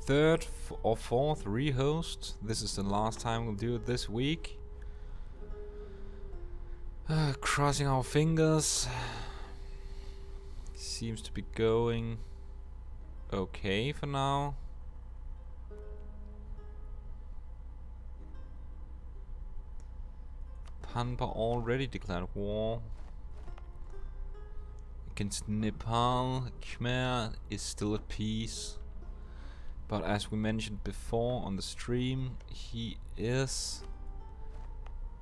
third or fourth rehost. This is the last time we'll do it this week. Crossing our fingers. Seems to be going okay for now. Panpa already declared war against Nepal. Khmer is still at peace. But as we mentioned before on the stream, he is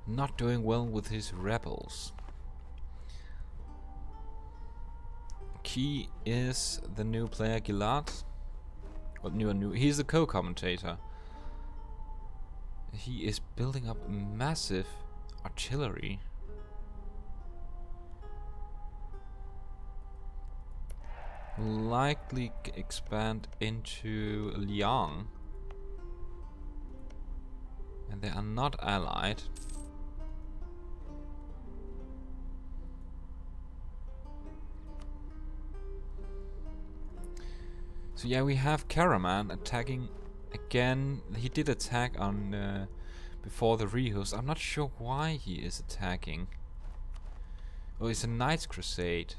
not doing well with his rebels. Key is the new player Gilad. Well, new. He's the co-commentator. He is building up massive artillery. Likely expand into Liang. And they are not allied. So yeah, we have Karaman attacking again. He did attack on before the rehost. I'm not sure why he is attacking. Oh, it's a Knights Crusade.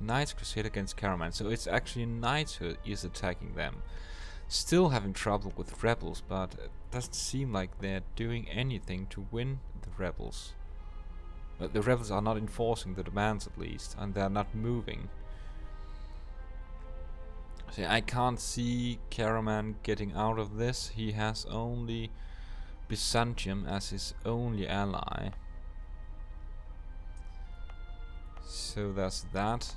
Knights Crusade against Karaman. So it's actually Knights who is attacking them. Still having trouble with rebels, but it doesn't seem like they're doing anything to win the rebels. But the rebels are not enforcing the demands at least, and they're not moving. So I can't see Karaman getting out of this. He has only Byzantium as his only ally. So that's that.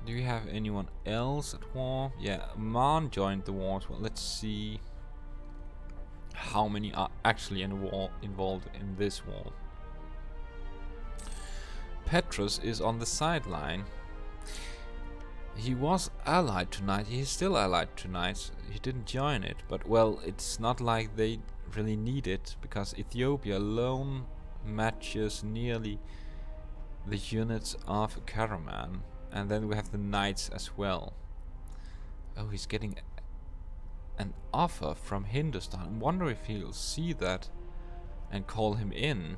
Do you have anyone else at war? Yeah, Oman joined the war as well. Let's see how many are actually in war involved in this war. Petrus is on the sideline. He was allied tonight. He's still allied tonight. He didn't join it, but well, it's not like they really need it because Ethiopia alone matches nearly the units of Karaman. And then we have the Knights as well. Oh, he's getting an offer from Hindustan. I wonder if he'll see that and call him in.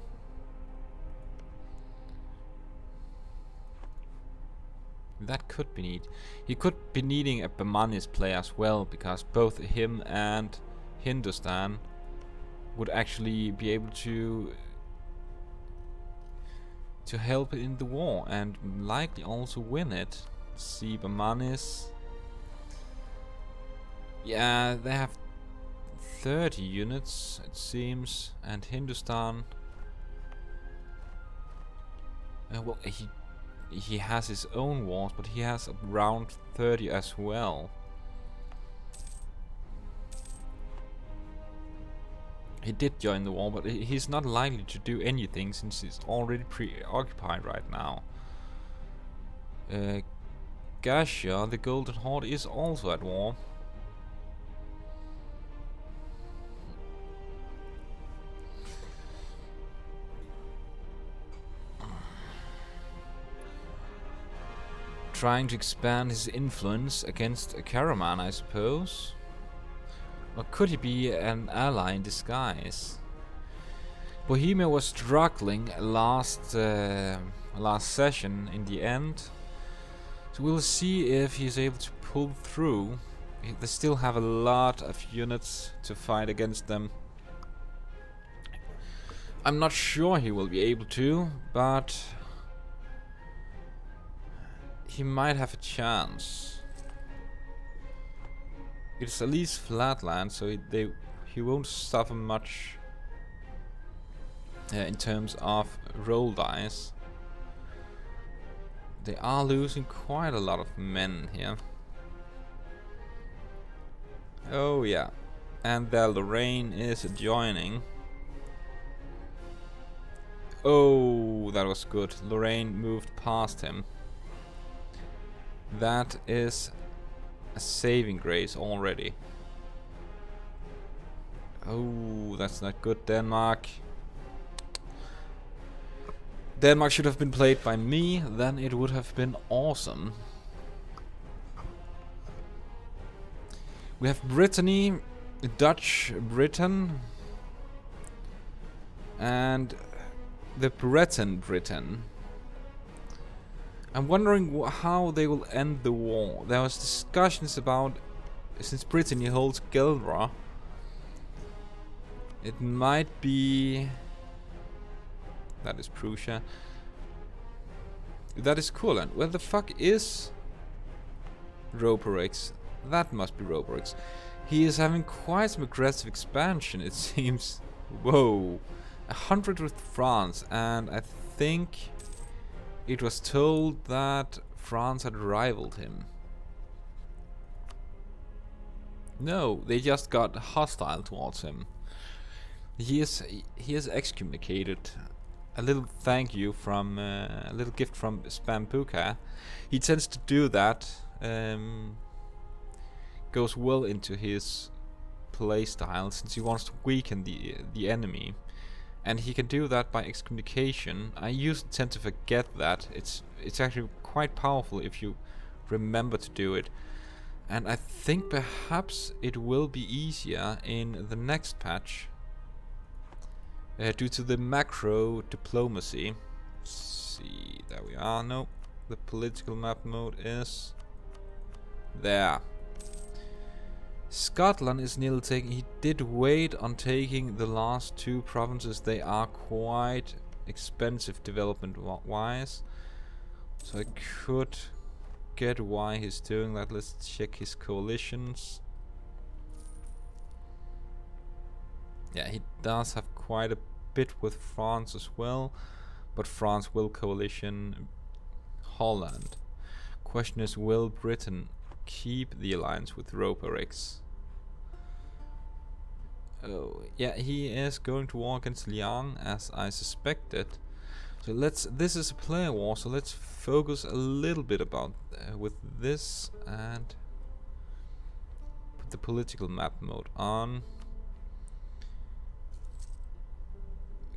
That could be neat. He could be needing a Bamanis player as well, because both him and Hindustan would actually be able to help in the war and likely also win it. See, Bamanis. Yeah, they have 30 units, it seems, and Hindustan. Well, he has his own wars, but he has around 30 as well. He did join the war, but he's not likely to do anything since he's already preoccupied right now. Gasha, the Golden Horde, is also at war. Trying to expand his influence against Karaman, I suppose. Or could he be an ally in disguise? Bohemia was struggling last session in the end. So we'll see if he's able to pull through. They still have a lot of units to fight against them. I'm not sure he will be able to, but he might have a chance. It's at least flatland, so he won't suffer much in terms of roll dice. They are losing quite a lot of men here. Oh yeah, and there Lorraine is joining. Oh, that was good. Lorraine moved past him. That is a saving grace already. Oh, that's not good, Denmark. Denmark should have been played by me, then it would have been awesome. We have Brittany, Dutch Britain, and the Breton Britain. I'm wondering how they will end the war. There was discussions about, since Brittany holds Gelra, it might be... That is Prussia. That is Courland. Where the fuck is Roporix? That must be Roporix. He is having quite some aggressive expansion, it seems. Whoa. 100 with France, and I think it was told that France had rivaled him. No, they just got hostile towards him. He is excommunicated. A little thank you from a little gift from Spampuka. He tends to do that. Goes well into his playstyle since he wants to weaken the enemy. And he can do that by excommunication. I usually tend to forget that. It's actually quite powerful if you remember to do it. And I think perhaps it will be easier in the next patch. Due to the macro diplomacy. Let's see, there we are. No, the political map mode is there. Scotland is nearly taken. He did wait on taking the last two provinces. They are quite expensive development wise, so I could get why he's doing that. Let's check his coalitions. Yeah, he does have quite a bit with France as well, but France will coalition Holland. Question is, will Britain keep the alliance with Roporix? Oh, yeah, he is going to war against Liang, as I suspected. So this is a player war, so let's focus a little bit about with this and put the political map mode on.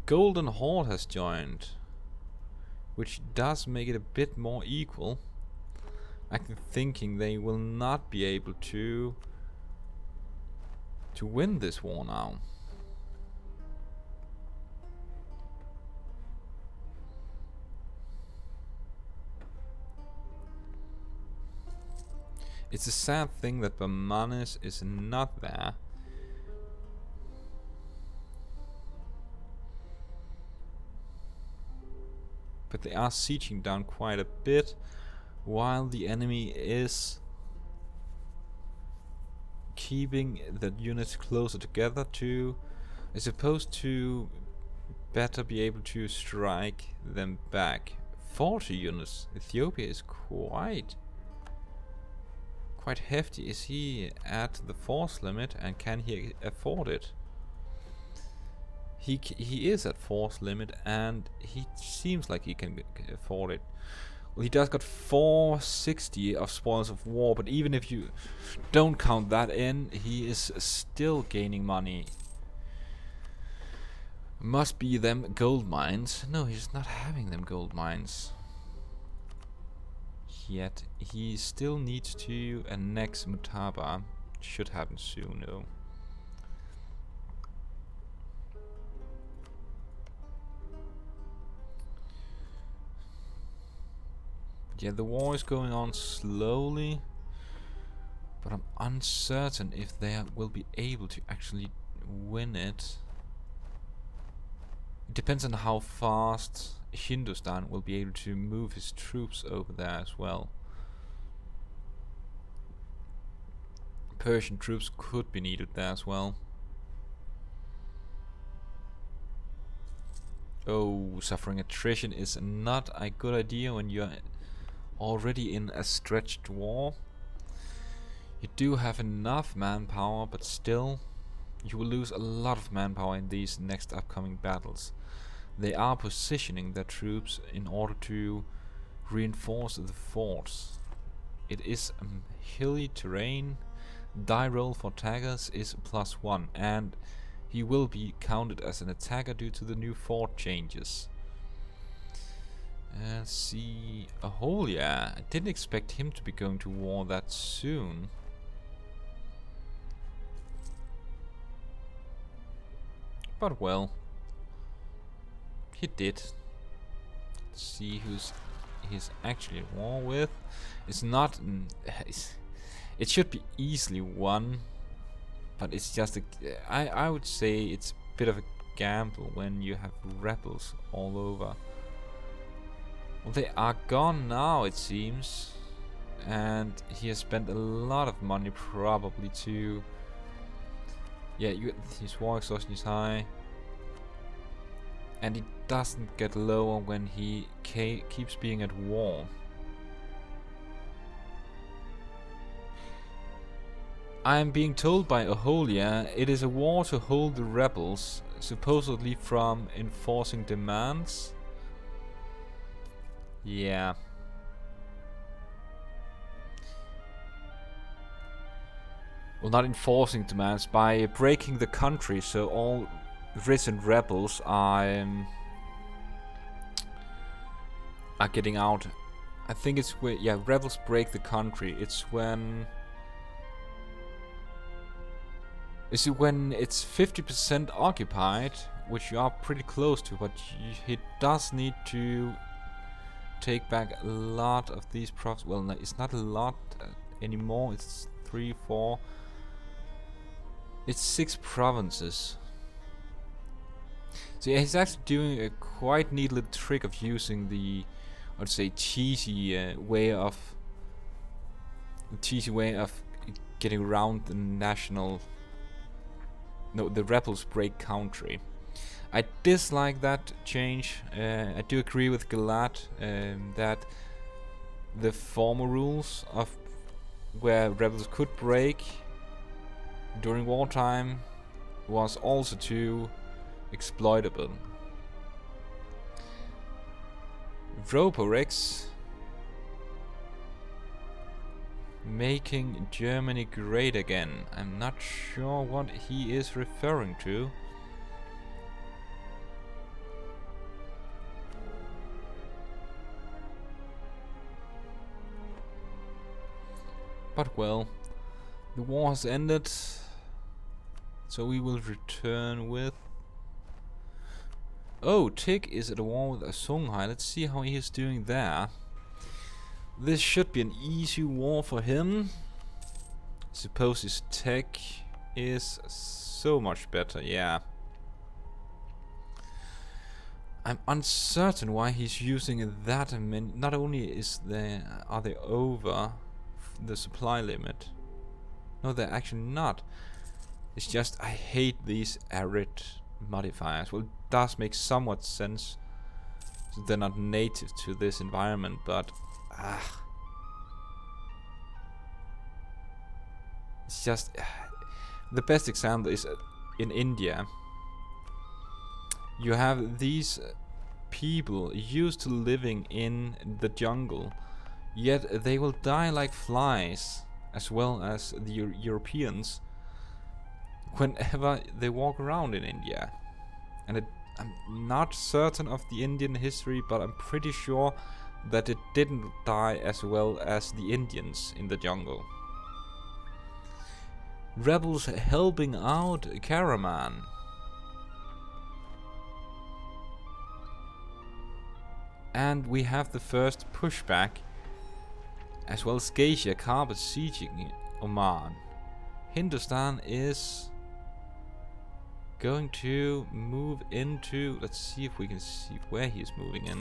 Golden Horde has joined, which does make it a bit more equal. I'm thinking they will not be able to win this war now. It's a sad thing that Bermanis is not there. But they are sieging down quite a bit, while the enemy is keeping the units closer together to, is supposed to better be able to strike them back. 40 units. Ethiopia is quite hefty. Is he at the force limit, and can he afford it? He is at force limit, and he seems like he can afford it. Well, he does got 460 of spoils of war, but even if you don't count that in, he is still gaining money. Must be them gold mines. No, he's not having them gold mines yet. He still needs to annex Mutaba. Should happen soon though. Yeah, the war is going on slowly, but I'm uncertain if they will be able to actually win it. It depends on how fast Hindustan will be able to move his troops over there as well. Persian troops could be needed there as well. Oh, suffering attrition is not a good idea when you're already in a stretched war. You do have enough manpower, but still you will lose a lot of manpower in these next upcoming battles. They are positioning their troops in order to reinforce the forts. It is hilly terrain. Die roll for attackers is +1, and he will be counted as an attacker due to the new fort changes. Let's see. A hole, yeah. I didn't expect him to be going to war that soon. But well, he did. Let's see who's he's actually at war with. It's not. It should be easily won, but it's just a. I would say it's a bit of a gamble when you have rebels all over. Well, they are gone now, it seems, and he has spent a lot of money probably to. Yeah, his war exhaustion is high, and it doesn't get lower when he keeps being at war. I am being told by Aholia it is a war to hold the rebels, supposedly from enforcing demands. Yeah. Well, not enforcing demands, by breaking the country, so all risen rebels are getting out. I think it's where, yeah, rebels break the country. It's when it's 50% occupied, which you are pretty close to, but he does need to take back a lot of these provinces. Well, no, it's not a lot anymore. It's 3, 4. It's 6 provinces. So yeah, he's actually doing a quite neat little trick of using the, I'd say, cheesy way of getting around the national. No, the rebels break country. I dislike that change. I do agree with Galad that the former rules of where rebels could break during wartime was also too exploitable. Vroporex making Germany great again. I'm not sure what he is referring to. But well, the war has ended, so we will return with. Oh, Tig is at war with Songhai. Let's see how he is doing there. This should be an easy war for him. Suppose his tech is so much better, yeah. I'm uncertain why he's using that many. Not only are they over the supply limit. No, they're actually not. It's just I hate these arid modifiers. Well, it does make somewhat sense. So they're not native to this environment, but it's just the best example is in India. You have these people used to living in the jungle, yet they will die like flies, as well as the Europeans, whenever they walk around in India. And I'm not certain of the Indian history, but I'm pretty sure that it didn't die as well as the Indians in the jungle. Rebels helping out Karaman. And we have the first pushback, as well as Geisha Kar besieging Oman. Hindustan is going to move into. Let's see if we can see where he's moving in.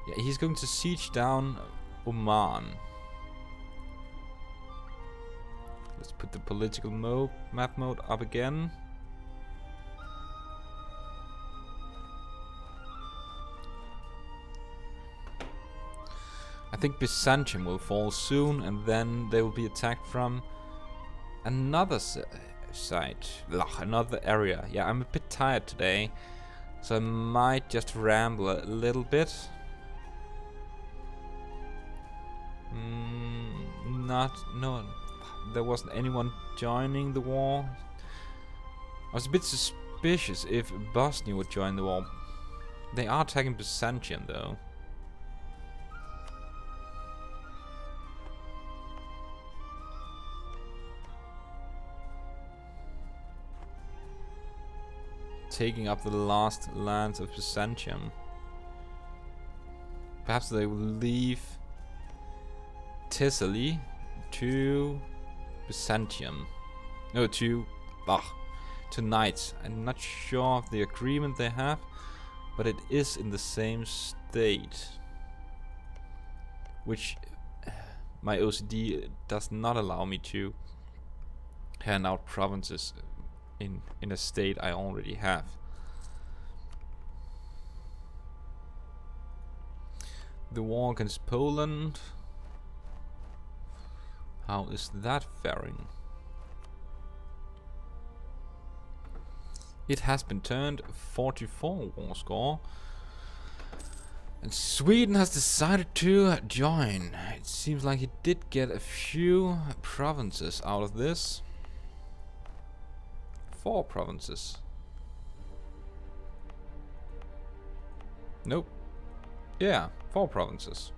Yeah, he's going to siege down Oman. Let's put the political map mode up again. I think Byzantium will fall soon, and then they will be attacked from another side, another area. Yeah, I'm a bit tired today, so I might just ramble a little bit. No, there wasn't anyone joining the war. I was a bit suspicious if Bosnia would join the war, They are attacking Byzantium though. Taking up the last lands of Byzantium. Perhaps they will leave Thessaly to Byzantium. No, to knights. I'm not sure of the agreement they have, but it is in the same state, which my OCD does not allow me to hand out provinces in a state I already have. The war against Poland. How is that faring? It has been turned 44 war score. And Sweden has decided to join. It seems like he did get a few provinces out of this. 4 provinces. Nope. Yeah, 4 provinces.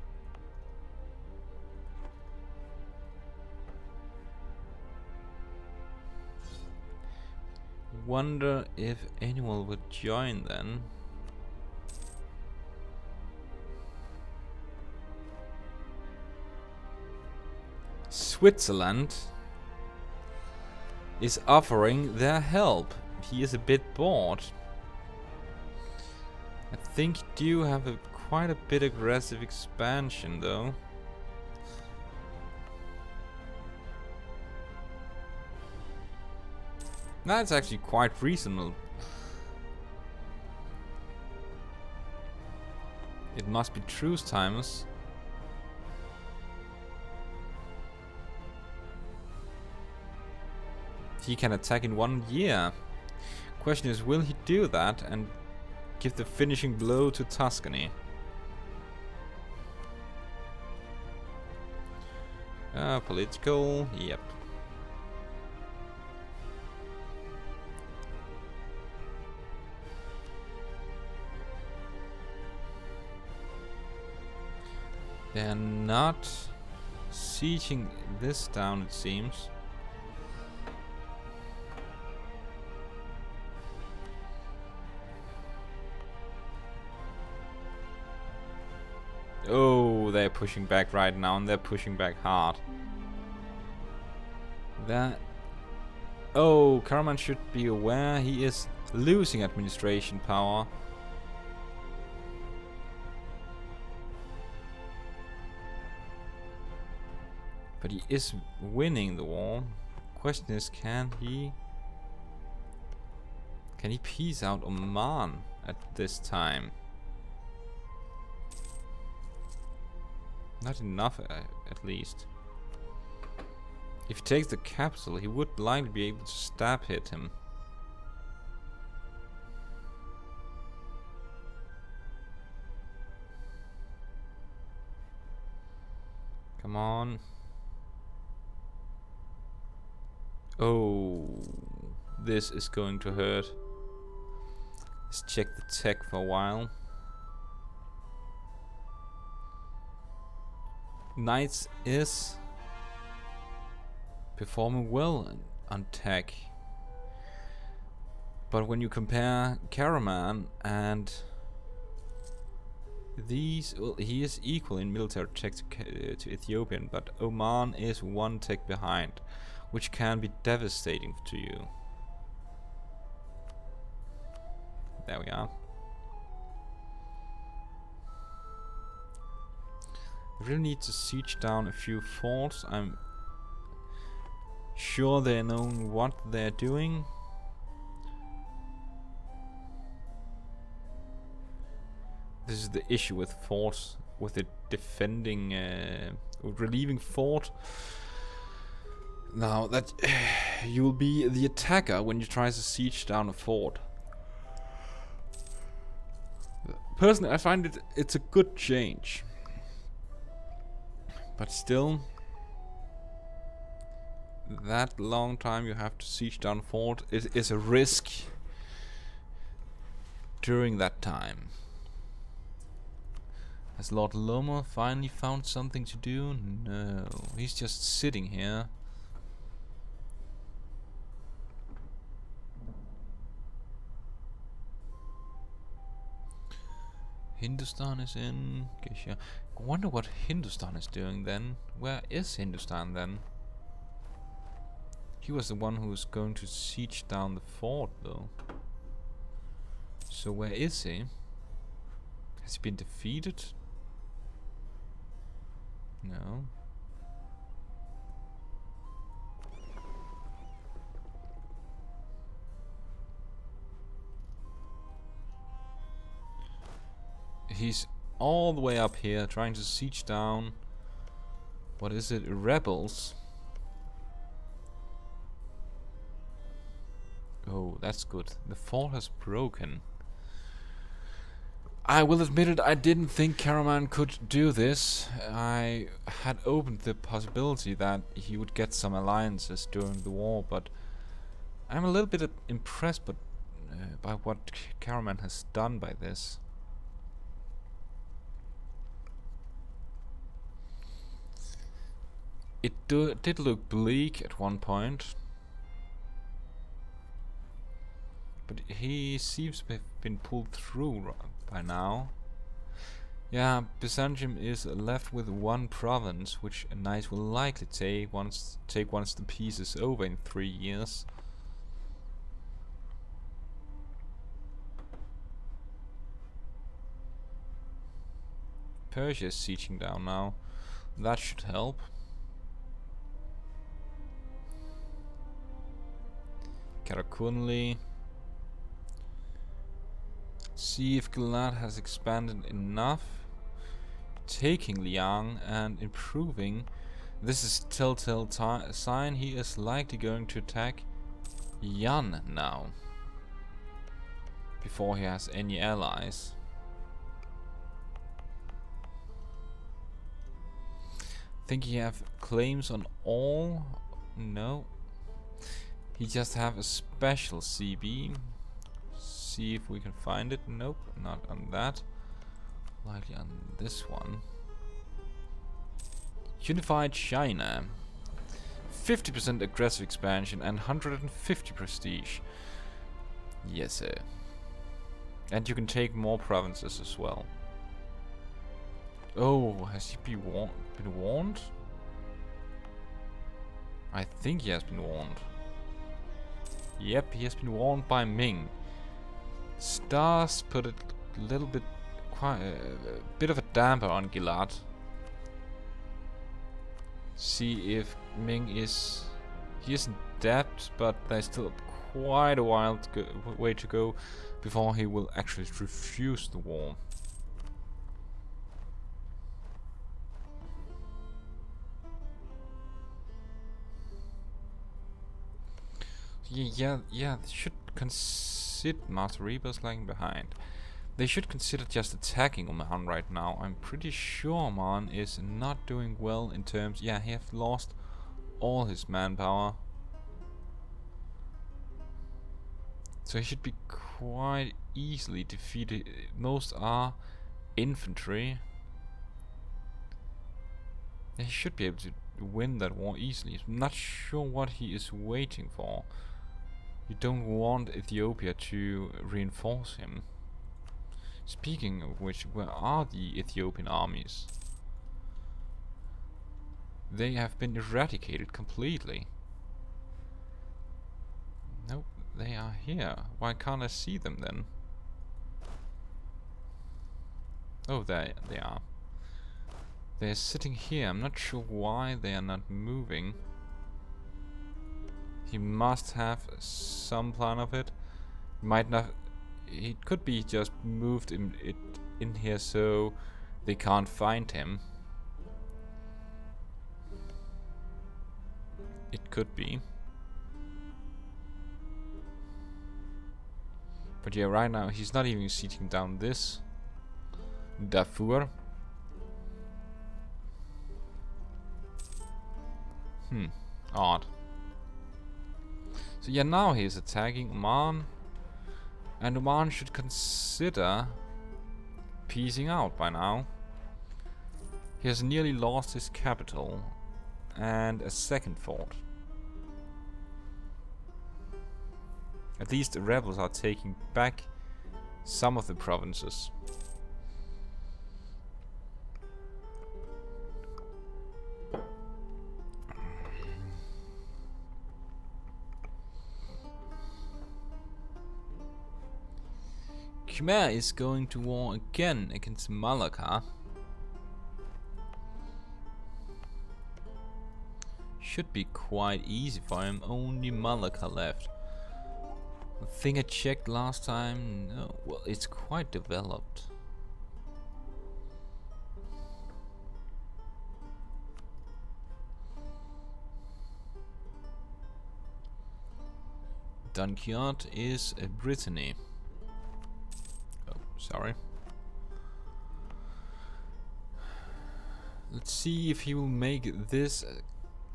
Wonder if anyone would join then. Switzerland is offering their help. He is a bit bored. I think you do have a quite a bit aggressive expansion though. That's actually quite reasonable. It must be truce timers. He can attack in 1 year. Question is, will he do that and give the finishing blow to Tuscany? Political, yep. They're not sieging this down, it seems. Oh, they're pushing back right now, and they're pushing back hard. That... Oh, Karaman should be aware he is losing administration power. But he is winning the war. Question is, can he peace out Oman at this time? Not enough, at least. If he takes the capital, he would likely be able to stab hit him. Come on. Oh, this is going to hurt. Let's check the tech for a while. Knights is performing well on tech, but when you compare Karaman and these, well, he is equal in military tech to Ethiopian, but Oman is 1 tech behind, which can be devastating to you. There we are. I really need to siege down a few forts. I'm sure they know what they're doing. This is the issue with forts, with the defending, relieving fort. Now that you will be the attacker when you try to siege down a fort. Personally, I find it's a good change. But still, that long time you have to siege down a fort is a risk during that time. Has LordLomo finally found something to do? No, he's just sitting here. Hindustan is in Geisha. I wonder what Hindustan is doing then. Where is Hindustan then? He was the one who was going to siege down the fort though. So where is he? Has he been defeated? No. He's all the way up here trying to siege down, what is it, rebels. Oh, that's good. The fort has broken. I will admit it, I didn't think Karaman could do this. I had opened the possibility that he would get some alliances during the war, but I'm a little bit impressed by what Karaman has done by this. It did look bleak at one point, but he seems to have been pulled through by now. Yeah, Byzantium is left with one province, which a knight will likely take once the peace is over in 3 years. Persia is sieging down now. That should help. Karakunli. See if Gilad has expanded enough. Taking Liang and improving. This is a telltale sign he is likely going to attack Yan now. Before he has any allies. Think he have claims on all? No. He just have a special CB. See if we can find it. Nope, not on that. Likely on this one. Unified China. 50% aggressive expansion and 150 prestige. Yes, sir. And you can take more provinces as well. Oh, has he been warned? I think he has been warned. Yep, he has been warned by Ming. Stars put a little bit, a bit of a damper on Gilad. See if Ming is, he is in debt, but there's still quite a while way to go before he will actually refuse the war. Yeah, they should consider Master Reaper's lagging behind. They should consider just attacking Oman right now. I'm pretty sure Oman is not doing well in terms. Yeah, he has lost all his manpower, so he should be quite easily defeated. Most are infantry. He should be able to win that war easily. I'm not sure what he is waiting for. You don't want Ethiopia to reinforce him. Speaking of which, where are the Ethiopian armies? They have been eradicated completely. Nope, they are here. Why can't I see them then? Oh, there they are. They're sitting here. I'm not sure why they are not moving. He must have some plan of it. Might not. It could be just moved in here so they can't find him. It could be. But yeah, right now he's not even sieging down this Darfur. Odd. So yeah, now he's attacking Oman, and Oman should consider peacing out by now. He has nearly lost his capital and a second fort. At least the rebels are taking back some of the provinces. Khmer is going to war again against Malacca. Should be quite easy for him, only Malacca left. The thing I checked last time, no, well, it's quite developed. Dunkirk is a Brittany. Oh, sorry. Let's see if he will make this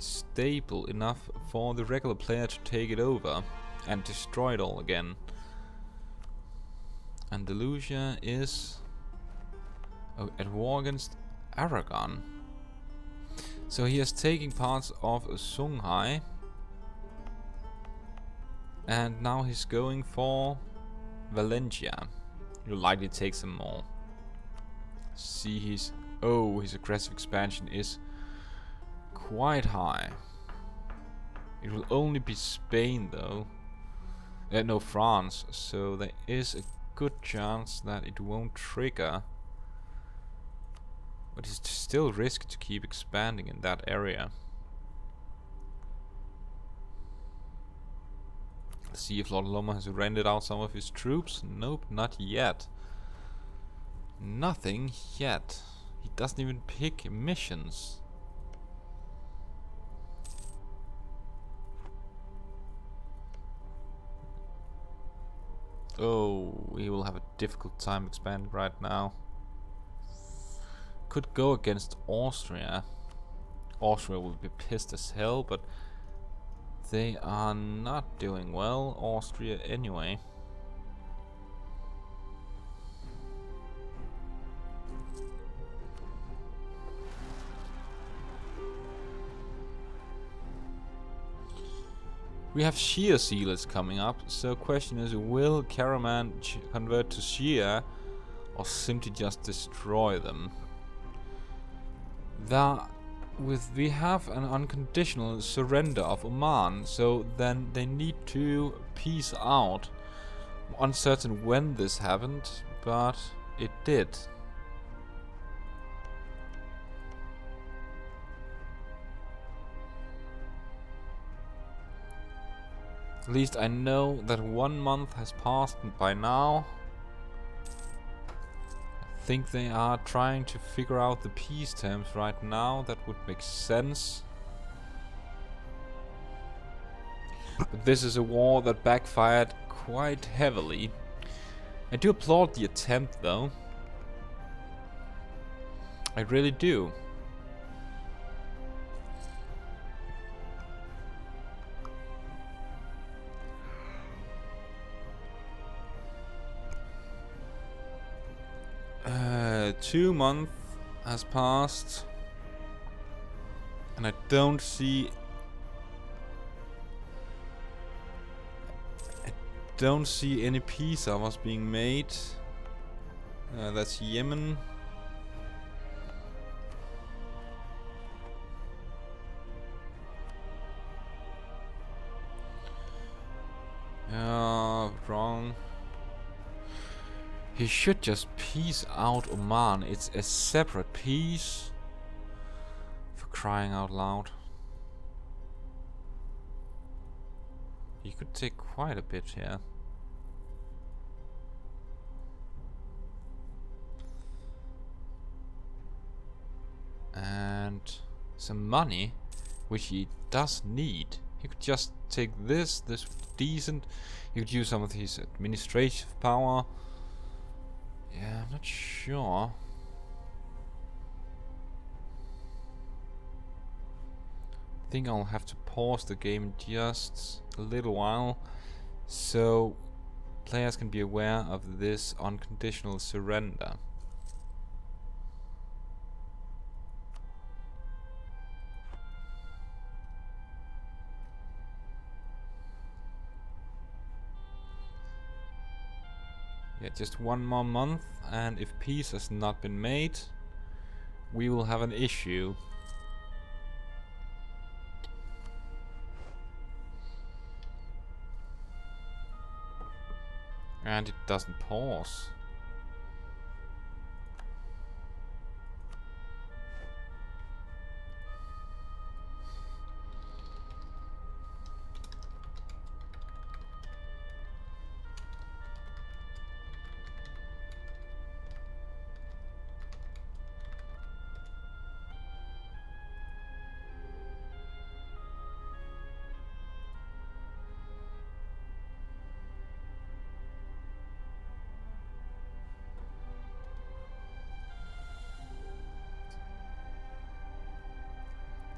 stable enough for the regular player to take it over and destroy it all again. Andalusia is at war against Aragon. So he is taking parts of Songhai, and now he's going for Valencia. He'll likely take some more. See, his aggressive expansion is quite high. It will only be Spain though. No, France. So there is a good chance that it won't trigger. But it's still risk to keep expanding in that area. Let's see if LordLomo has rendered out some of his troops. Nope, not yet. Nothing yet. He doesn't even pick missions. Oh, he will have a difficult time expanding right now. Could go against Austria. Austria will be pissed as hell, but they are not doing well, Austria anyway. We have Shia sealers coming up, so question is, will Karaman convert to Shia or simply just destroy them? We have an unconditional surrender of Oman, so then they need to peace out. I'm uncertain when this happened, but it did. At least I know that 1 month has passed by now. I think they are trying to figure out the peace terms right now. That would make sense. But this is a war that backfired quite heavily. I do applaud the attempt though. I really do. Two months has passed, and I don't see any peace offers being made. That's Yemen. Wrong. He should just peace out Oman. It's a separate piece. For crying out loud. He could take quite a bit here. And some money, which he does need. He could just take this would be decent. He could use some of his administrative power. Yeah, I'm not sure. I think I'll have to pause the game just a little while so players can be aware of this unconditional surrender. Yeah, just 1 more month, and if peace has not been made, we will have an issue. And it doesn't pause.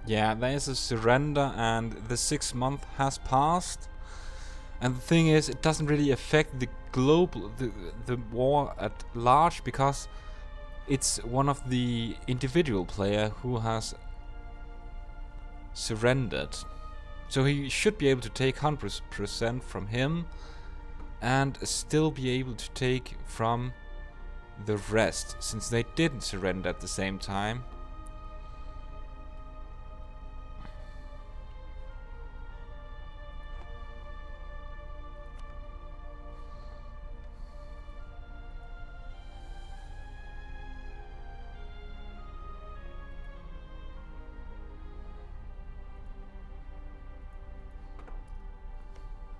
Yeah, there is a surrender and the 6 month has passed. And the thing is, it doesn't really affect the global, the war at large, because it's one of the individual player who has surrendered. So he should be able to take 100% from him and still be able to take from the rest, since they didn't surrender at the same time.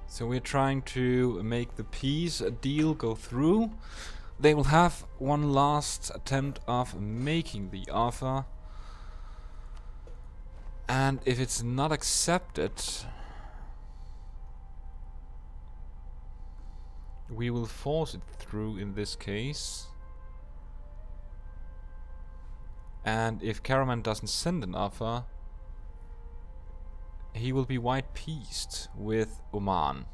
So we're trying to make the peace deal go through. They will have one last attempt of making the offer. And if it's not accepted, we will force it through in this case. And if Karaman doesn't send an offer, he will be white peaced with Oman.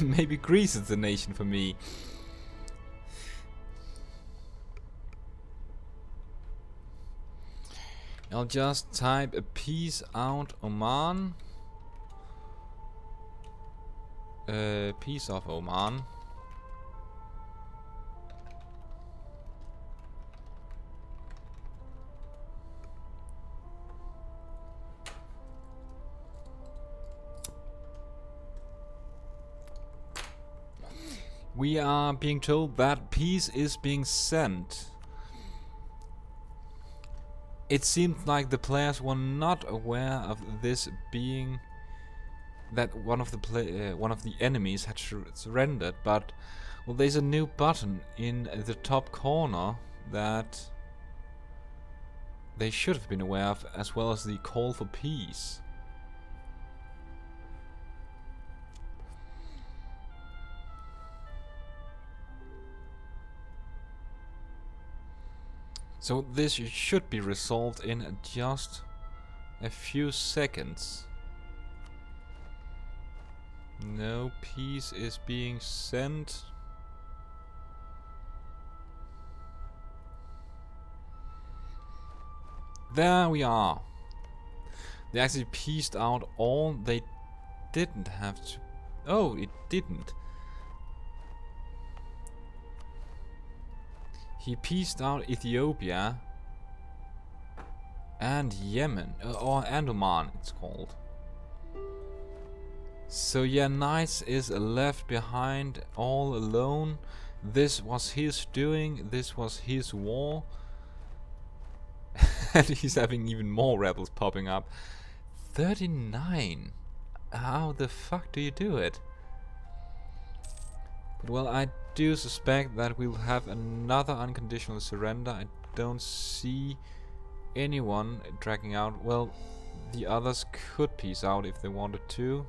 Maybe Greece is the nation for me. I'll just type a peace out Oman. Peace of Oman. We are being told that peace is being sent. It seemed like the players were not aware of this being that one of the enemies had surrendered, but well, there's a new button in the top corner that they should have been aware of, as well as the call for peace. So this should be resolved in just a few seconds. No peace is being sent. There we are. They actually pieced out all they didn't have to. Oh, it didn't. He pieced out Ethiopia and Yemen, or and Oman it's called. So yeah, Knights is left behind all alone. This was his doing, this was his war. And he's having even more rebels popping up. 39? How the fuck do you do it? But well, I do suspect that we'll have another unconditional surrender. I don't see anyone dragging out. Well, the others could peace out if they wanted to.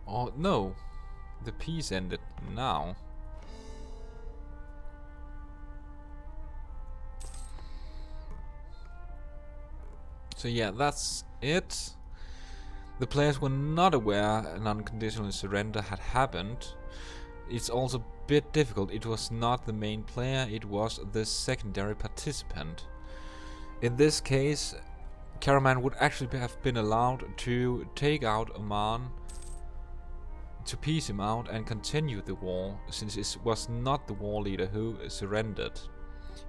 Oh no, the peace ended now. So yeah, that's it. The players were not aware an unconditional surrender had happened. It's also a bit difficult. It was not the main player, it was the secondary participant. In this case, Karaman would actually have been allowed to take out Oman, to peace him out and continue the war, since it was not the war leader who surrendered.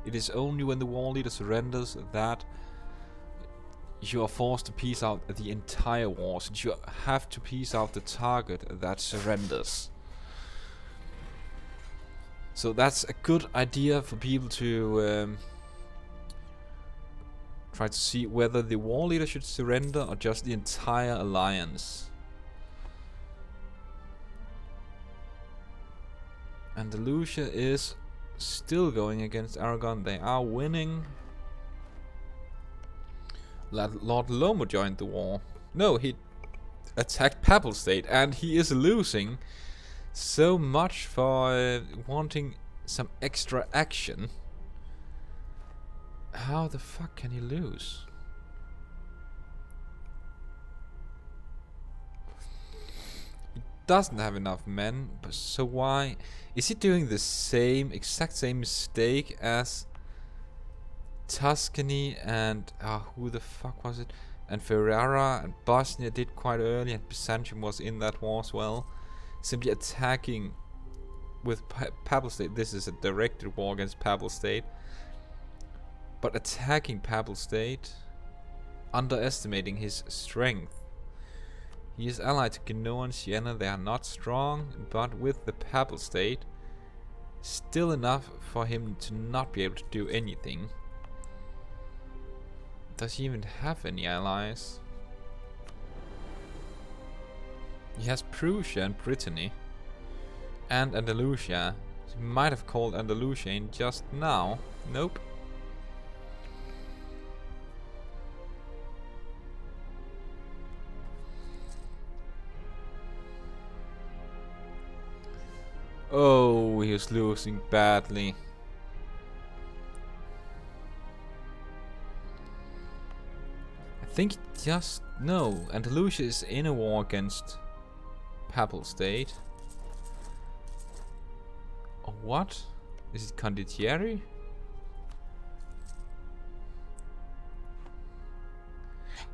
It is only when the war leader surrenders that you are forced to peace out the entire war, since you have to peace out the target that surrenders. So that's a good idea for people to try to see whether the war leader should surrender or just the entire alliance. Andalusia is still going against Aragon. They are winning. LordLomo joined the war. No, he attacked Papal State and he is losing. So much for wanting some extra action. How the fuck can he lose? He doesn't have enough men, so why? Is he doing the exact same mistake as Tuscany and who the fuck was it? And Ferrara and Bosnia did quite early, and Byzantium was in that war as well. Simply attacking with Papal State. This is a directed war against Papal State, but attacking Papal State, underestimating his strength. He is allied to Genoa and Siena. They are not strong, but with the Papal State, still enough for him to not be able to do anything. Does he even have any allies? He has Prussia and Brittany and Andalusia. He might have called Andalusia in just now. Nope. Oh, he was losing badly. I think just no. Andalusia is in a war against Papal State. Or what? Is it Condottieri?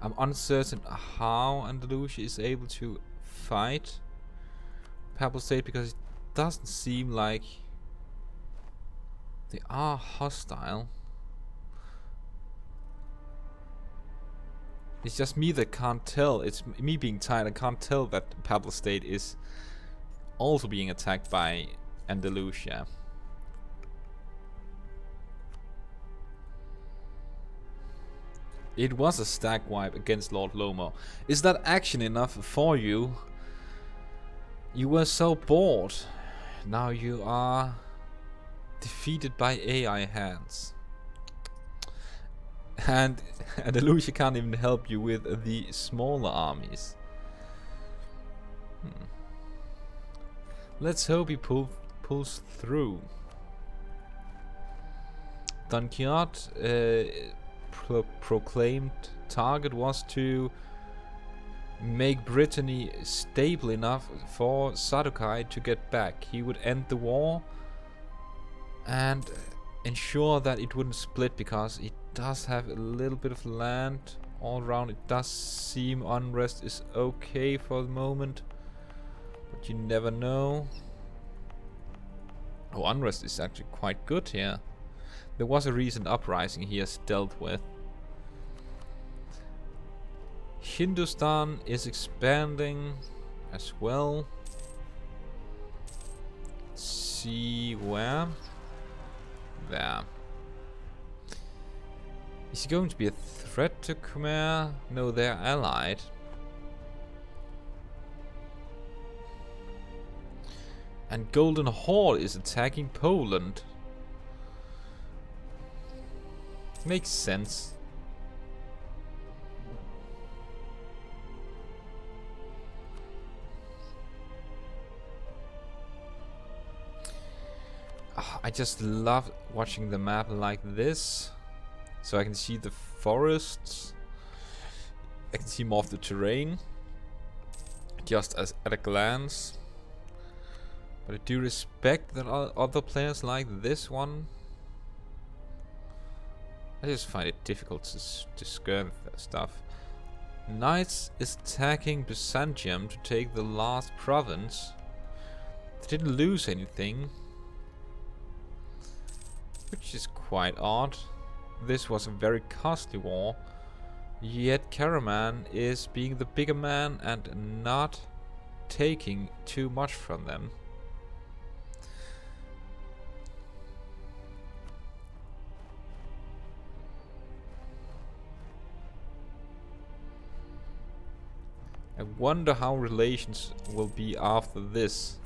I'm uncertain how Andalusia is able to fight Papal State, because it doesn't seem like they are hostile. It's just me that can't tell. It's me being tired. I can't tell that Papal State is also being attacked by Andalusia. It was a stack wipe against LordLomo. Is that action enough for you? You were so bored. Now you are defeated by AI hands. And Andalusia can't even help you with the smaller armies. Let's hope he pulls through. Don Quixote proclaimed target was to make Brittany stable enough for Sadukai to get back. He would end the war and ensure that it wouldn't split, because it does have a little bit of land all around. It does seem unrest is okay for the moment, but you never know. Oh, unrest is actually quite good here. There was a recent uprising he has dealt with. Hindustan is expanding as well. Let's see where. There. Is he going to be a threat to Khmer? No, they're allied. And Golden Horde is attacking Poland. Makes sense. I just love watching the map like this. So I can see the forests. I can see more of the terrain. Just as at a glance. But I do respect that other players like this one. I just find it difficult to skirt that stuff. Knights is attacking Byzantium to take the last province. They didn't lose anything. Which is quite odd. This was a very costly war. Yet Karaman is being the bigger man and not taking too much from them. I wonder how relations will be after this.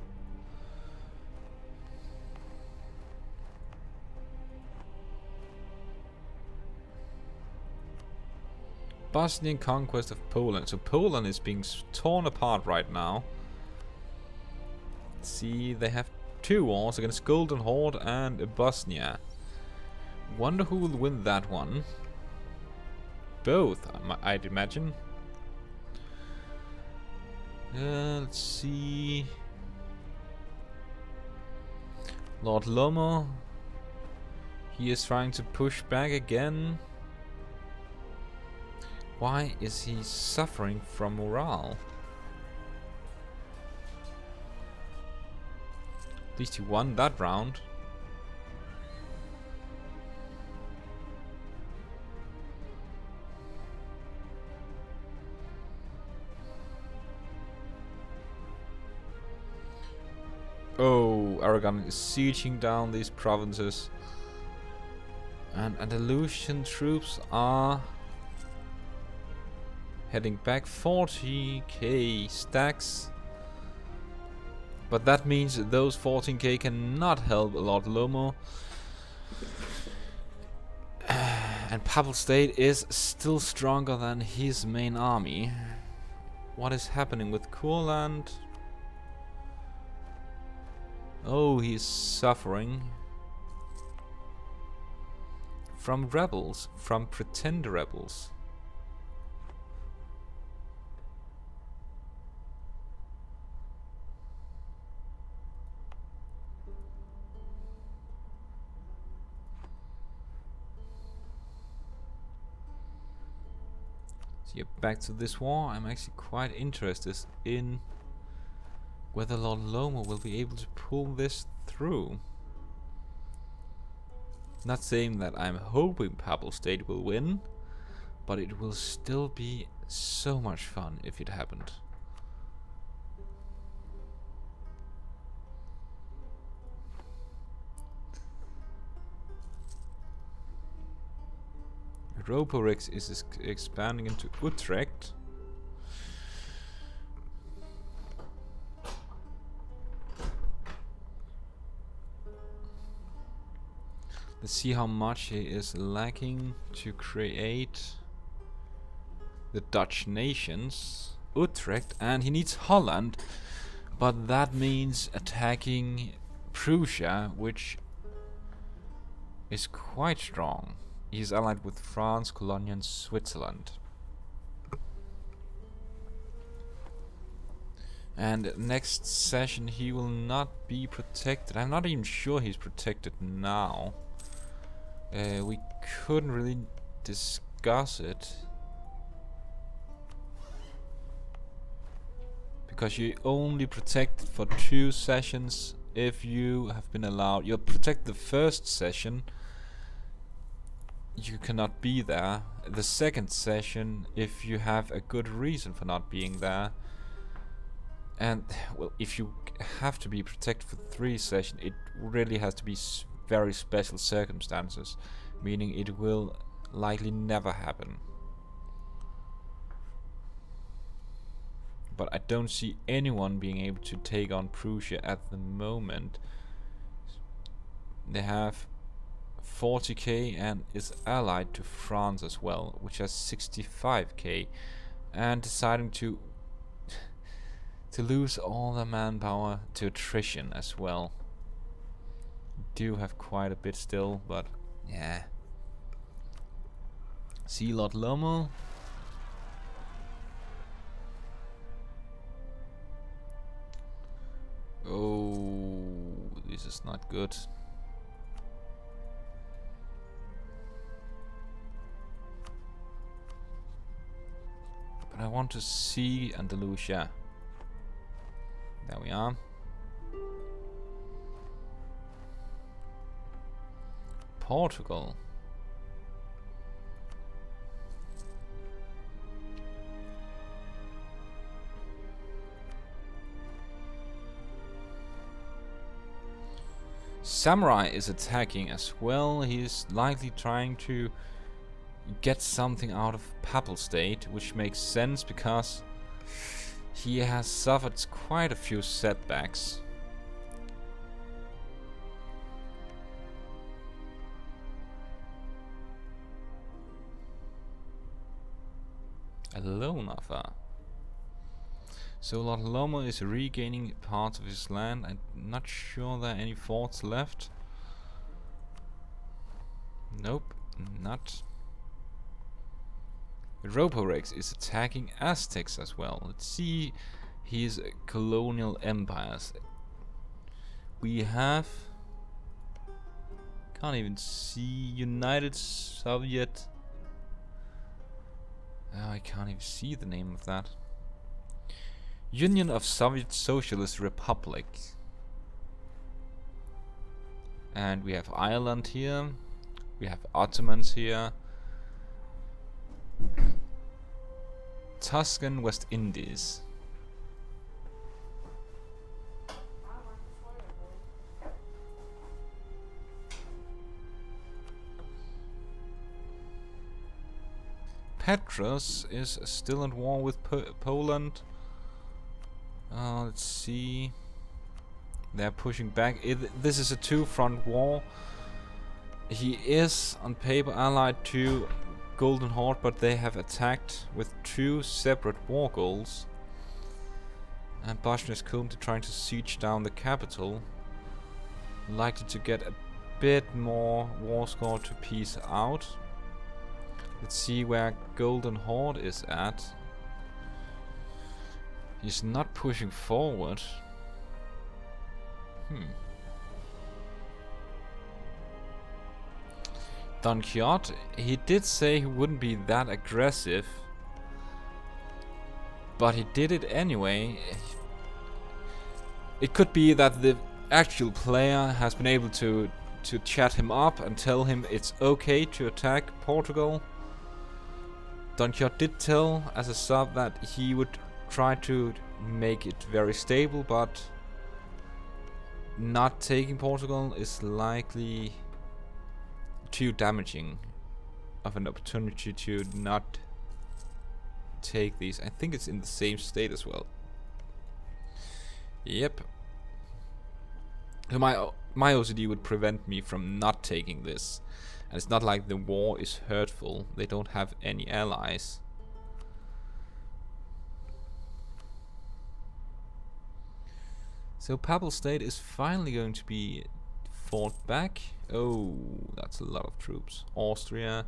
Bosnian conquest of Poland. So Poland is being torn apart right now. Let's see, they have two wars against Golden Horde and Bosnia. Wonder who will win that one. Both, I'd imagine. Let's see. LordLomo. He is trying to push back again. Why is he suffering from morale? At least he won that round. Oh, Aragon is sieging down these provinces. And Andalusian troops are heading back 40k stacks. But that means those 14k cannot help LordLomo. And Papal State is still stronger than his main army. What is happening with Courland? Oh, he's suffering from rebels, from pretend rebels. So yeah, back to this war. I'm actually quite interested in whether LordLomo will be able to pull this through. Not saying that I'm hoping Papal State will win, but it will still be so much fun if it happened. Roporix is expanding into Utrecht. Let's see how much he is lacking to create the Dutch nations. Utrecht, and he needs Holland, but that means attacking Prussia, which is quite strong. He's allied with France, Cologne, and Switzerland. And next session he will not be protected. I'm not even sure he's protected now. We couldn't really discuss it. Because you only protect for 2 sessions if you have been allowed. You protect the first session, you cannot be there. The second session, if you have a good reason for not being there. And, well, if you have to be protected for 3 sessions, it really has to be very special circumstances, meaning it will likely never happen. But I don't see anyone being able to take on Prussia at the moment. They have 40k and is allied to France as well, which has 65k, and deciding to lose all their manpower to attrition as well. Do have quite a bit still, but yeah. See LordLomo. Oh, this is not good. But I want to see Andalusia. There we are. Portugal. Samurai is attacking as well. He is likely trying to get something out of Papal State, which makes sense because he has suffered quite a few setbacks. A loan offer. So LordLomo is regaining parts of his land. I'm not sure there are any forts left. Nope, not. Roporex is attacking Aztecs as well. Let's see his colonial empires. We have... can't even see United Soviet... oh, I can't even see the name of that. Union of Soviet Socialist Republic. And we have Ireland here. We have Ottomans here. Tuscan West Indies. Petros is still at war with Poland. Let's see. They're pushing back. This is a 2-front war. He is on paper allied to Golden Horde, but they have attacked with 2 separate war goals. And Bosnia is currently trying to siege down the capital. Likely to get a bit more war score to peace out. Let's see where Golden Horde is at. He's not pushing forward. Don Quixote, he did say he wouldn't be that aggressive, but he did it anyway. It could be that the actual player has been able to chat him up and tell him it's okay to attack Portugal. Don Quixote did tell as a sub that he would try to make it very stable, but not taking Portugal is likely too damaging of an opportunity to not take these. I think it's in the same state as well. Yep. So my OCD would prevent me from not taking this. And it's not like the war is hurtful. They don't have any allies. So Papal State is finally going to be fought back. Oh, that's a lot of troops. Austria.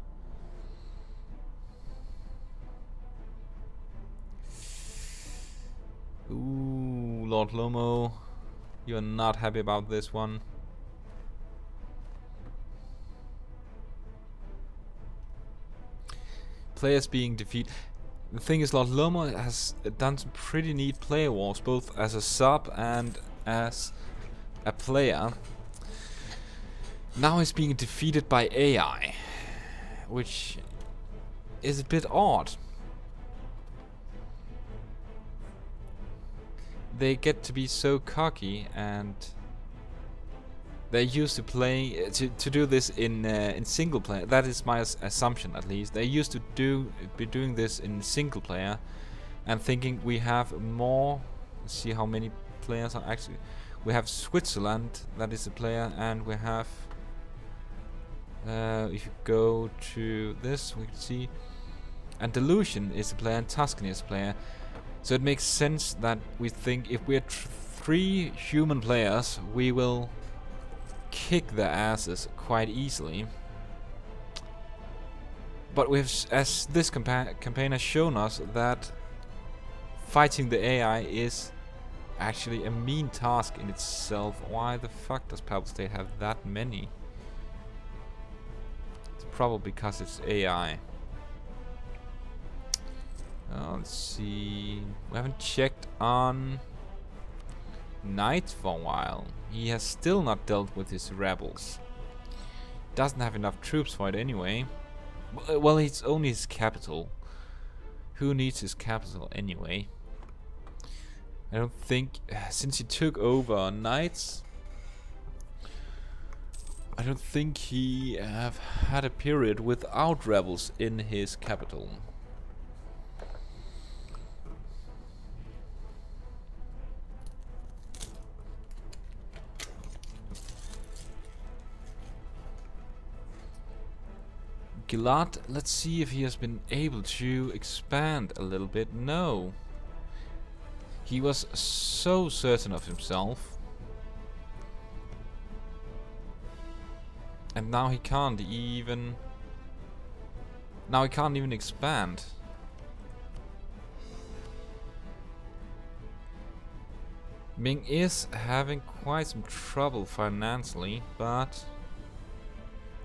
Ooh, LordLomo. You're not happy about this one. Players being defeated. The thing is, LordLomo has done some pretty neat player wars, both as a sub and as a player. Now he's being defeated by AI, which is a bit odd. They get to be so cocky, and they're used to playing to do this in single player. That is my assumption, at least. They used to be doing this in single player, and thinking we have more. Let's see how many players are actually. We have Switzerland, that is a player, and we have. If you go to this, we can see. And Delusion is a player, and Tuscany is a player. So it makes sense that we think if we're 3 human players, we will kick their asses quite easily. But as this campaign has shown us, that fighting the AI is actually a mean task in itself. Why the fuck does Pebble State have that many? It's probably because it's AI. Let's see. We haven't checked on Knight for a while. He has still not dealt with his rebels. Doesn't have enough troops for it anyway. Well, it's only his capital. Who needs his capital anyway? I don't think, since he took over Knights, I don't think he have had a period without rebels in his capital. Gilad, let's see if he has been able to expand a little bit. No. He was so certain of himself. And now he can't even... Now he can't even expand. Ming is having quite some trouble financially, but...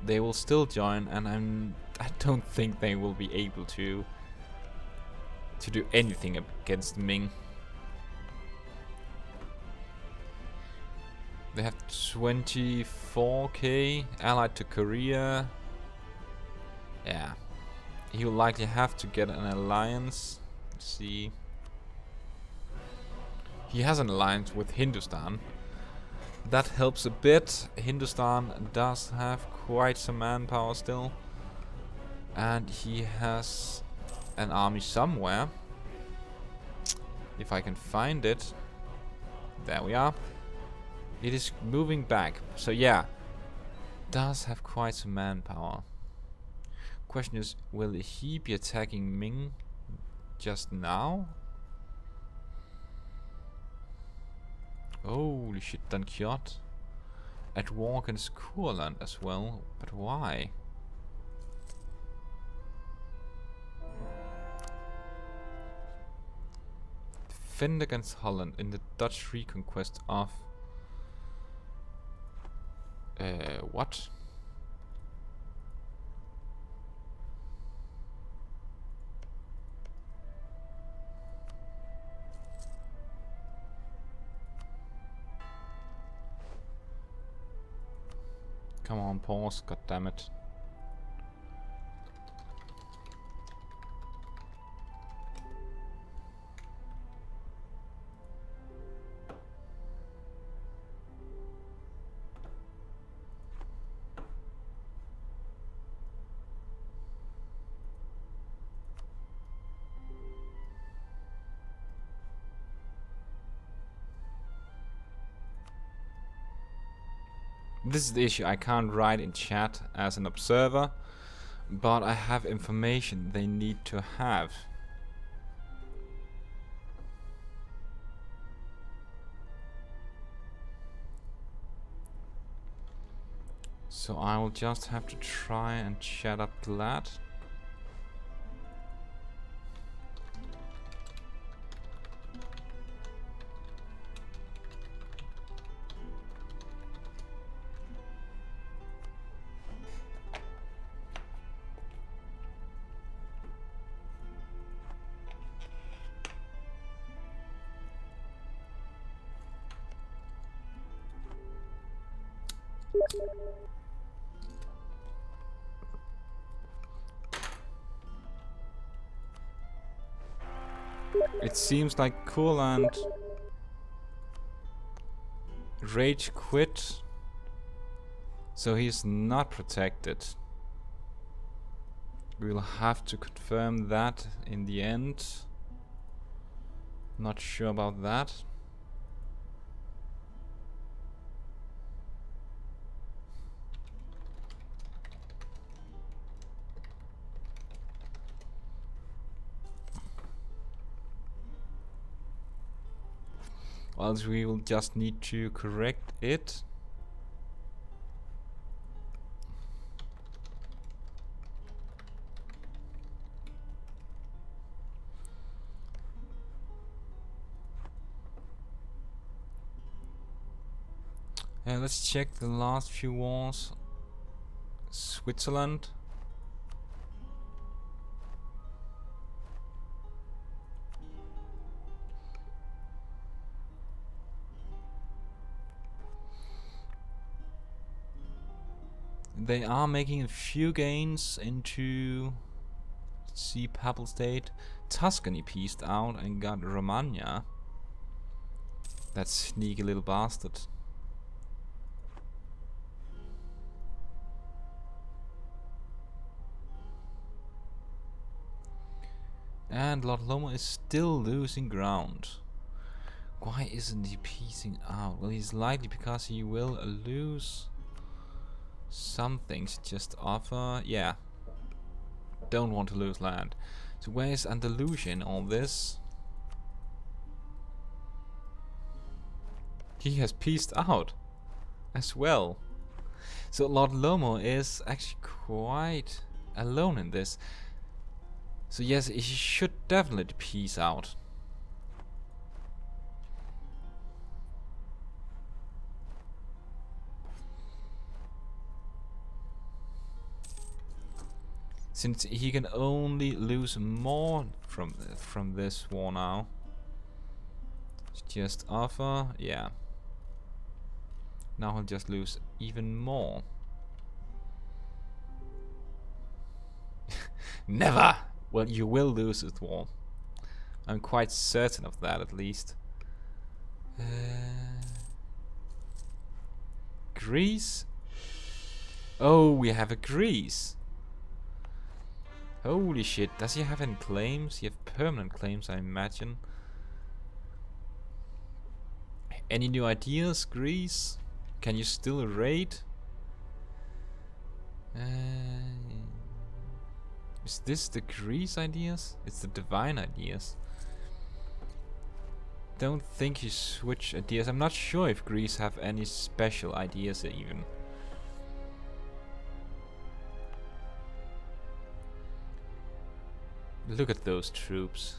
they will still join, and I don't think they will be able to do anything against Ming. They have 24k allied to Korea. Yeah, he will likely have to get an alliance. Let's see. He has an alliance with Hindustan. That helps a bit. Hindustan does have quite some manpower still. And he has an army somewhere. If I can find it. There we are. It is moving back. So yeah. Does have quite some manpower. Question is, will he be attacking Ming just now? Holy shit, Don Quixote. At war against Courland as well, but why? Defend against Holland in the Dutch reconquest of... what? Come on, pause, goddammit. This is the issue. I can't write in chat as an observer, but I have information they need to have. So I will just have to try and chat up Glad. It seems like Courland rage quit, so he's not protected. We'll have to confirm that in the end. Not sure about that. Else we will just need to correct it. Let's check the last few wars. Switzerland. They are making a few gains into, let's see, Papal State. Tuscany pieced out and got Romagna. That sneaky little bastard. And LordLomo is still losing ground. Why isn't he piecing out? Well, he's likely because he will lose some things. Just offer, yeah. Don't want to lose land. So where is Andalusia in all this? He has pieced out as well. So LordLomo is actually quite alone in this. So yes, he should definitely piece out. Since he can only lose more from this war now. Just offer, yeah. Now he'll just lose even more. Never! Well, you will lose this war. I'm quite certain of that, at least. Greece? Oh, we have a Greece. Holy shit, does he have any claims? He have permanent claims, I imagine. Any new ideas, Greece? Can you still raid? Is this the Greece ideas? It's the divine ideas. Don't think you switch ideas. I'm not sure if Greece have any special ideas even. Look at those troops.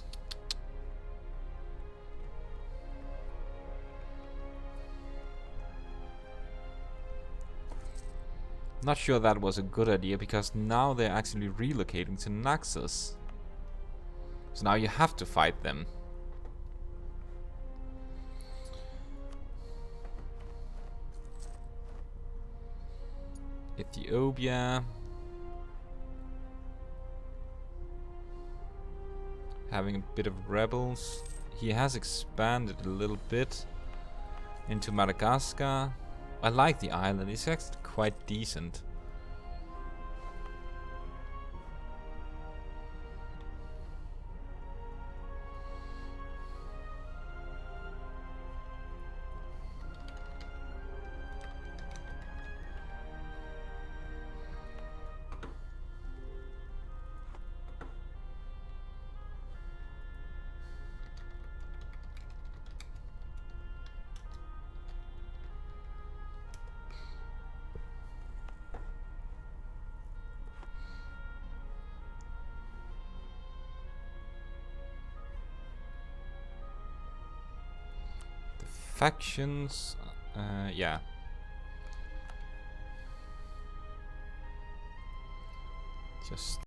Not sure that was a good idea, because now they're actually relocating to Naxos. So now you have to fight them. Ethiopia. Having a bit of rebels. He has expanded a little bit into Madagascar. I like the island, it's actually quite decent. Factions, yeah. Just